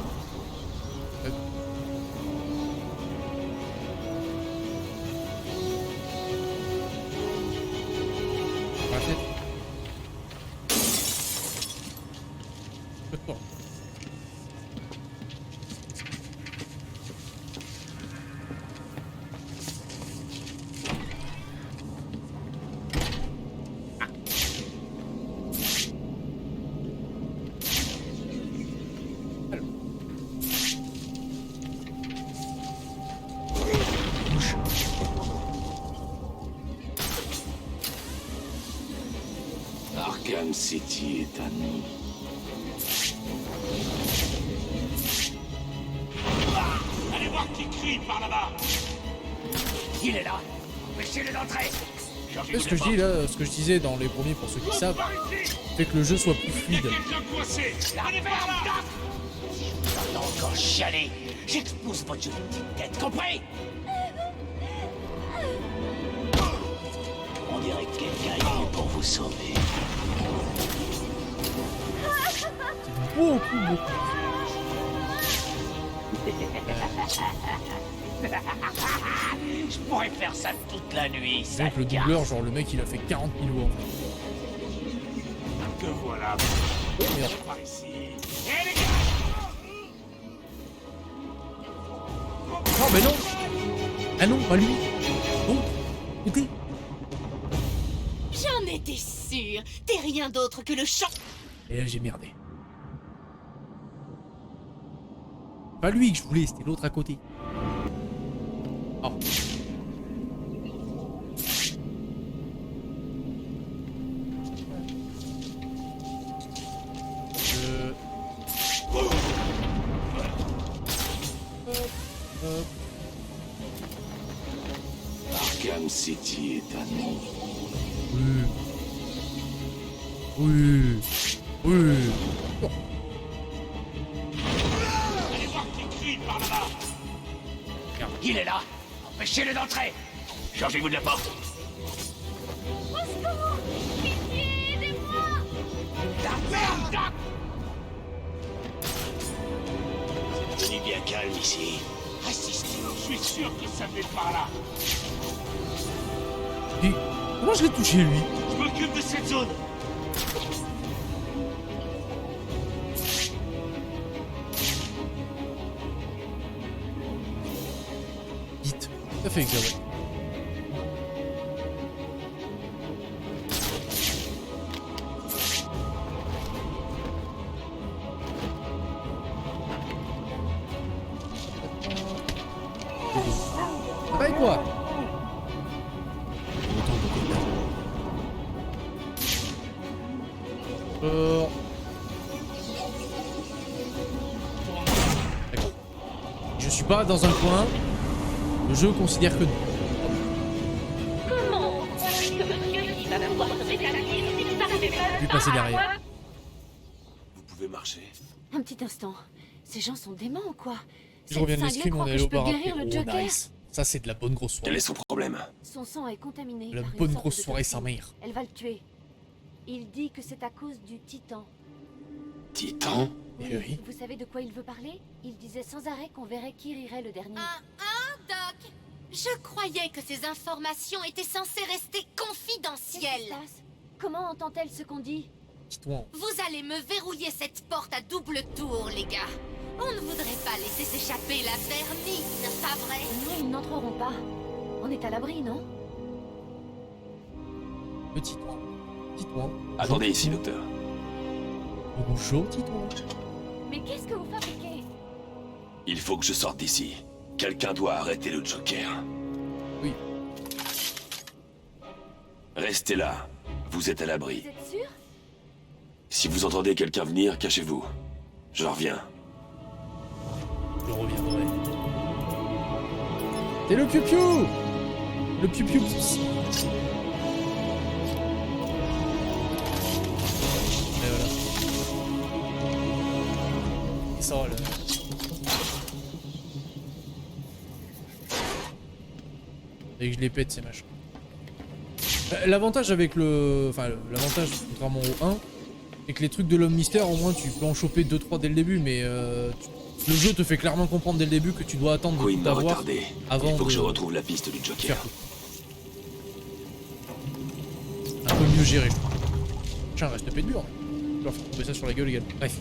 Arkham City est à nous. Allez voir qui crie par là-bas. Il est là. Empêchez-le d'entrer. Ce que je dis là, ce que je disais dans les premiers pour ceux qui savent, fait que le jeu soit plus fluide. Allez vers là. J'en ai encore chialé. J'expose votre jolie petite tête, compris? On dirait que quelqu'un est venu pour vous sauver. Beaucoup. Je pourrais faire ça toute la nuit. Donc le doubleur, genre le mec il a fait 40 000 voix. Que voilà. Oh merde. Par ici. Oh mais non. Ah non, pas lui. Oh, écoutez. J'en étais sûre. T'es rien d'autre que le champ. Et là j'ai merdé. Pas lui que je voulais, c'était l'autre à côté. Oh. Arkham City est à nous. Oui. Oui. Bon. Allez voir qui crie par là-bas. Il est là. Empêchez-le d'entrer. Chargez-vous de la porte. Au secours! Pitié, aidez-moi! La merde, Doc! C'est devenu bien calme ici. Assistez, je suis sûr que ça fait par là. Et comment je l'ai touché, lui? Je m'occupe de cette zone. Vite. Ça fait que ouais. Ça va et quoi? D'accord. Je suis pas dans un coin. Le jeu considère que non. Comment est-ce que monsieur Lee va pouvoir se rétablir si vous n'arrivez pas Puis passer derrière. Vous pouvez marcher. Un petit instant. Ces gens sont déments ou quoi? Je reviens de Cette l'escrime, cinglée on croit est que allé au je peux bar guérir après. le Oh Joker. nice. Ça c'est de la bonne grosse soirée. Quel est son problème? Son sang est contaminé. La par une bonne sorte grosse de soirée toxine. sa mère. Elle va le tuer. Il dit que c'est à cause du titan. Titan? Oui. Vous savez de quoi il veut parler? Il disait sans arrêt qu'on verrait qui rirait le dernier. Doc, je croyais que ces informations étaient censées rester confidentielles. Comment entend-elle ce qu'on dit? Dis-toi. Vous allez me verrouiller cette porte à double tour, les gars. On ne voudrait pas laisser s'échapper la vermine, pas vrai? Non, ils n'entreront pas. On est à l'abri, non? Petit toi. Dis-toi. Attendez ici, docteur. Bonjour, dis-toi. Mais qu'est-ce que vous fabriquez? Il faut que je sorte d'ici. Quelqu'un doit arrêter le Joker. Oui. Restez là. Vous êtes à l'abri. Vous êtes sûr? Si vous entendez quelqu'un venir, cachez-vous. Je reviens. Je reviendrai. C'est le piou-piou! Le piou-piou. Et voilà. Et ça, là. Et que je les pète ces machins. L'avantage avec le... Enfin, l'avantage, contrairement au 1, c'est que les trucs de l'homme mystère, au moins, tu peux en choper 2-3 dès le début, mais le jeu te fait clairement comprendre dès le début que tu dois attendre de tout avoir avant. Il faut que je retrouve la piste du Joker. Un peu mieux géré, je crois. Tiens, reste épée de dur. Je vais leur faire tomber ça sur la gueule également. Bref.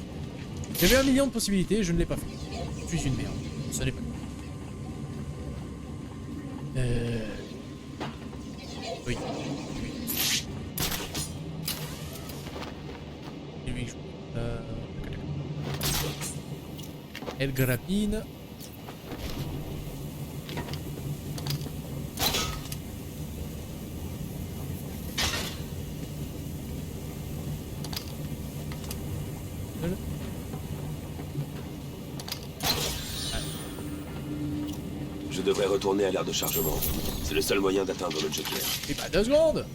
Il y avait 1 million de possibilités, je ne l'ai pas fait. Je suis une merde. Ça n'est pas. Oui. Et lui, El Grappine. Je devrais retourner à l'aire de chargement. C'est le seul moyen d'atteindre le Joker. Et bah 2 secondes.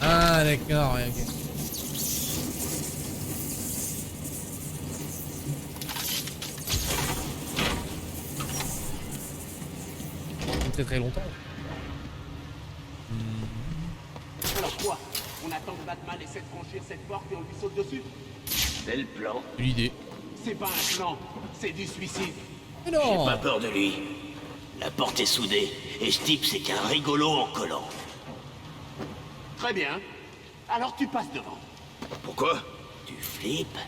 Ah d'accord, ouais, ok. Très très longtemps. Alors quoi? On attend que Batman essaie de franchir cette porte et on lui saute dessus? C'est le plan. L'idée. C'est pas un plan, c'est du suicide. Mais non! J'ai pas peur de lui. La porte est soudée, et ce type c'est qu'un rigolo en collant. Très bien. Alors tu passes devant. Pourquoi? Tu flippes?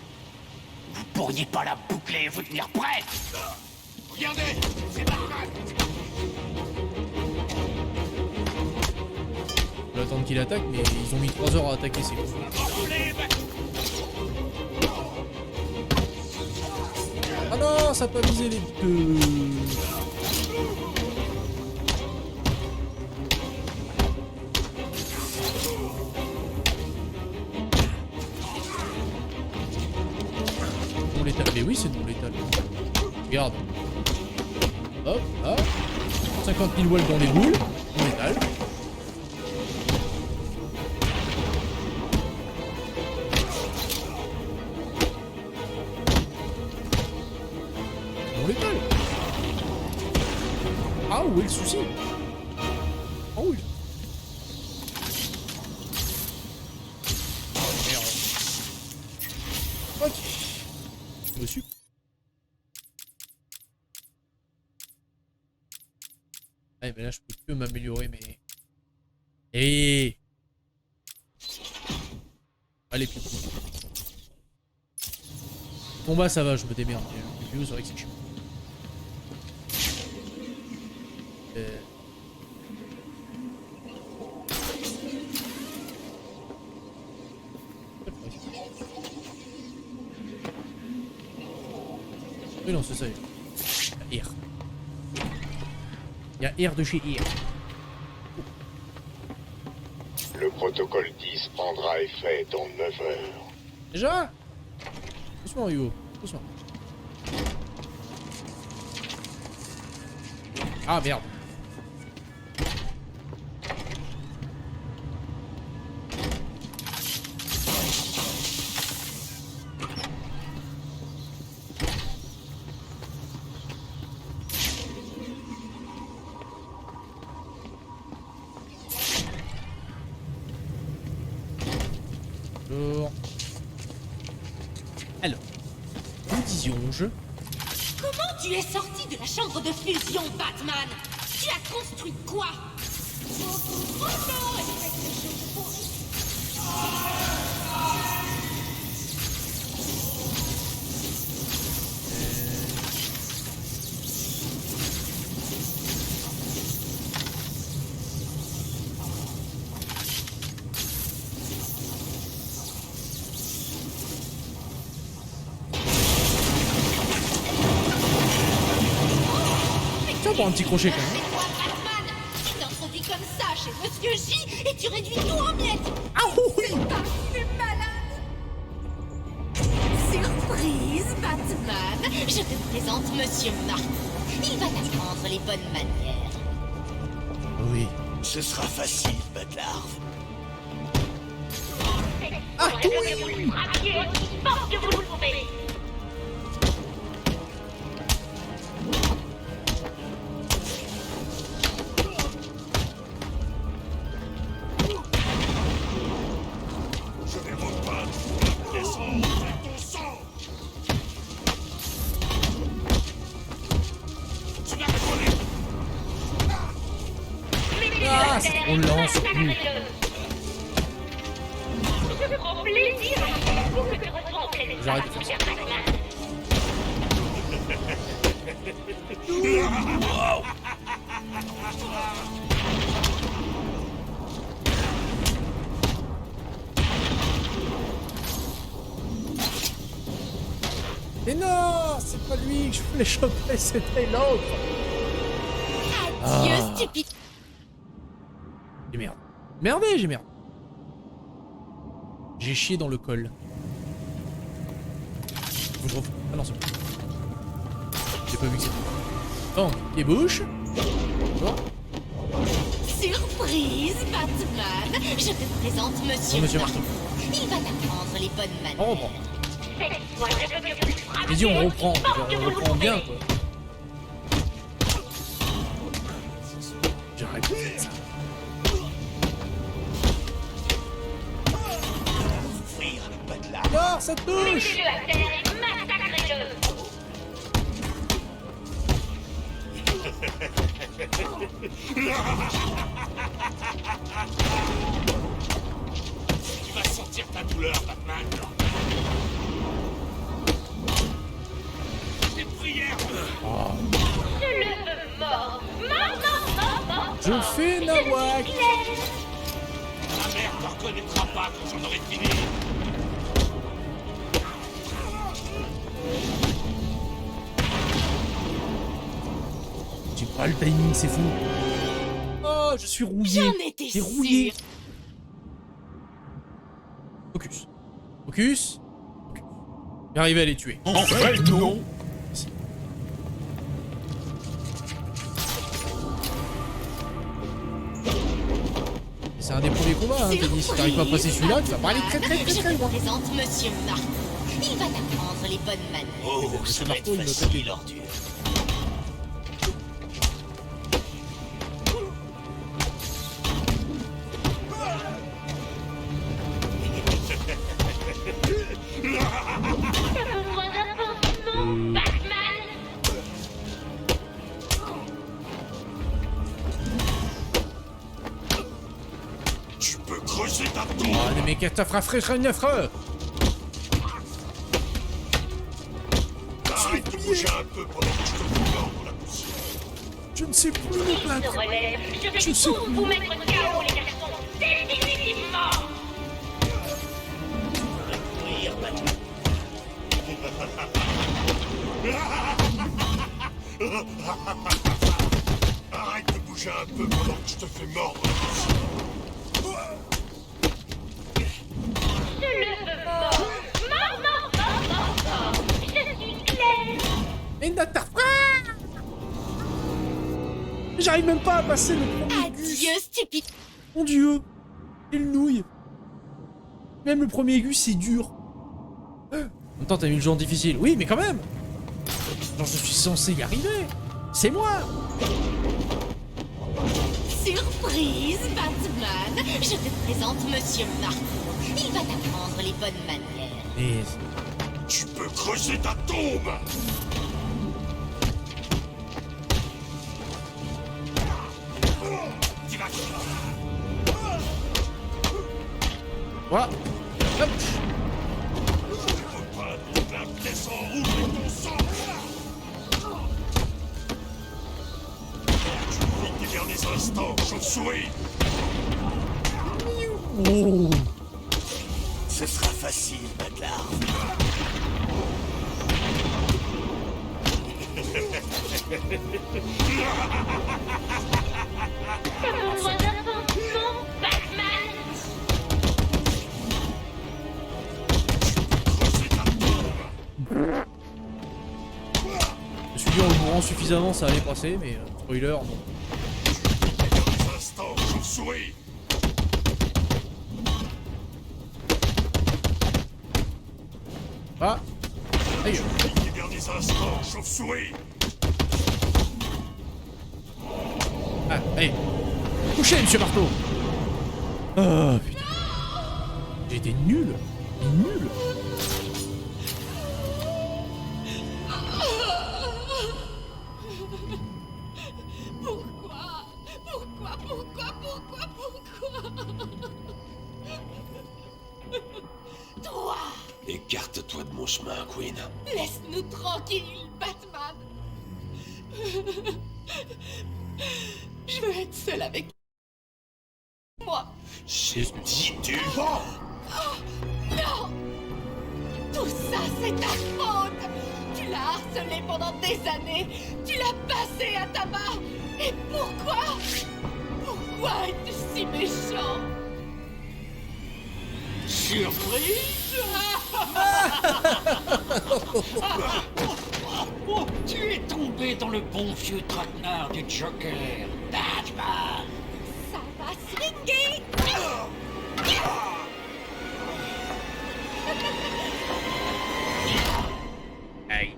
Vous pourriez pas la boucler et vous tenir prêt? Regardez, c'est Batman. On va attendre qu'il attaque, mais ils ont mis 3 heures à attaquer, c'est cool. Ah non, ça a pas visé les deux. létal. Mais oui, c'est non létal. Regarde. Hop, hop. 50 000 walls dans les boules. Non létal. Non létal. Ah, où est le souci? Oh oui. Merde. Ok. Reçu. Ouais, mais là, je peux que m'améliorer, mais... Et allez, plus cool. Combat, ça va, je me démerde. Le plus c'est vrai que c'est chiant. Oui, non, c'est ça. Il y a R. Il y a R de chez R. Le protocole 10 prendra effet dans 9 heures. Déjà? Doucement, Hugo. Doucement. Ah, merde. Alors, où disions-je? Comment tu es sorti de la chambre de fusion, Batman? Tu as construit quoi? Oh non, espèce de chose pourrie. Pour un petit crochet quand même. Batman, tu t'introduis comme ça chez Monsieur J et tu réduis tout en miettes. Ah oui. C'est pas plus malade. Surprise, Batman. Je te présente Monsieur Martin. Il va t'apprendre les bonnes manières. Oui. Ce sera facile, Batlarve. Ah oui. Braquez aussi fort que vous le pouvez. Ah, c'est trop lent, c'est plus. Je prends plaisir à vous que tu ressembles les J'arrête de faire ça. Wow. Mais non, c'est pas lui que je voulais choper, c'était l'autre. Adieu, stupide. J'ai merde. Merdé, j'ai merde. J'ai chié dans le col. Faut que je refais. Ah non, c'est bon. J'ai pas vu que c'était. Donc, les bouches. Bonjour. Surprise, Batman. Je te présente Monsieur Martin. Il va t'apprendre les bonnes manières. On reprend. Mais dis, on reprend. On reprend bien, quoi. J'arrête de faire ça. Non, ça touche. Mettez-le à terre et massacrez-le. Tu vas sentir ta douleur, Batman. Tes prières. Je le veux mort. Mort. Je fais Nawak. La mère ne reconnaîtra pas quand j'en aurai fini. J'ai pas le timing, c'est fou. Oh, je suis rouillé. J'en étais J'ai rouillé. sûre. Focus. Focus. J'arrivais à les tuer. En fait, non. C'est un des premiers combats, hein, t'as dit. Si t'arrives pas à passer celui-là, tu vas pas aller très loin. Je te présente Monsieur Marco. Il va t'apprendre les bonnes manières. Oh, ça va être facile, ordure. Tu peux creuser ta tombe. Oh, le mec, ça fera fraîche une affreux. Arrête de bouger un peu pendant que je te fous mordre la poussière. Je ne sais plus me battre. Je vais tout vous mettre KO, les garçons, définitivement. Arrête de bouger un peu pendant que je te fais mordre la poussière. Je le veux mort. Mort. Je suis claire. Et Nathan. J'arrive même pas à passer le premier. Adieu, stupide. Mon dieu. Quelle nouille. Même le premier aigu, c'est dur. En même temps, t'as mis le genre difficile. Oui, mais quand même. Genre, je suis censé y arriver. C'est moi. Surprise, Batman. Je te présente Monsieur Marco. Il va t'apprendre les bonnes manières. Et... Tu peux creuser ta tombe. Voilà. Hop. La pièce en rouge et ton sang. Tu profites des derniers instants, chauve-souris. Oh. Ce sera facile, bâtard. Je me suis dit en le mourant suffisamment, ça allait passer, mais spoiler, non. Des instants, chauve-souris. Ah. Aïe. Les derniers instants, chauve-souris. Ah, allez. Couchez, monsieur Marteau. Oh, putain. J'ai été nul. Nul. Toi! Écarte-toi de mon chemin, Queen. Laisse-nous tranquilles, Batman. Je veux être seule avec moi. J'ai dit du vent. Oh, non! Tout ça, c'est ta faute! Tu l'as harcelé pendant des années! Tu l'as passé à tabac! Et pourquoi? Pourquoi es-tu si méchant? Surprise! Oh, tu es tombé dans le bon vieux traquenard du Joker, Batman! Ça va swinguer! Aïe.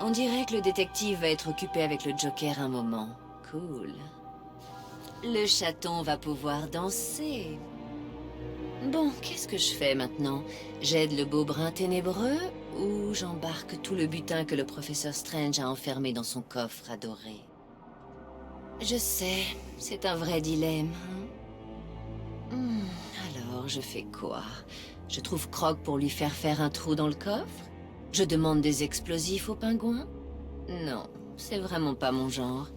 On dirait que le détective va être occupé avec le Joker un moment. Cool. Le chaton va pouvoir danser. Bon, qu'est-ce que je fais maintenant? J'aide le beau brun ténébreux ou j'embarque tout le butin que le professeur Strange a enfermé dans son coffre adoré? Je sais, c'est un vrai dilemme. Alors, je fais quoi? Je trouve Croc pour lui faire un trou dans le coffre? Je demande des explosifs au pingouin? Non, c'est vraiment pas mon genre.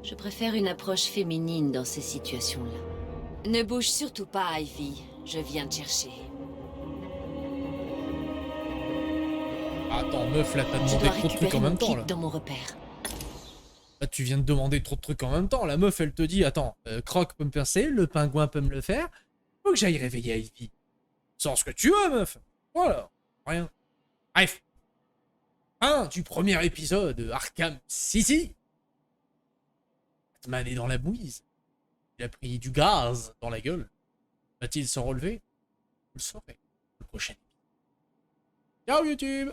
Je préfère une approche féminine dans ces situations-là. Ne bouge surtout pas, Ivy. Je viens te chercher. Attends, meuf, là, t'as demandé trop de trucs en même temps, là. Dans mon repère. Là, tu viens de demander trop de trucs en même temps. La meuf, elle te dit, attends, Croc peut me percer, le pingouin peut me le faire. Faut que j'aille réveiller Ivy. Sors ce que tu veux, meuf. Voilà. Rien. Bref. Fin du premier épisode de Arkham City. Batman est dans la bouise. Il a pris du gaz dans la gueule. Va-t-il s'en relever? Vous le saurez le prochain. Ciao YouTube!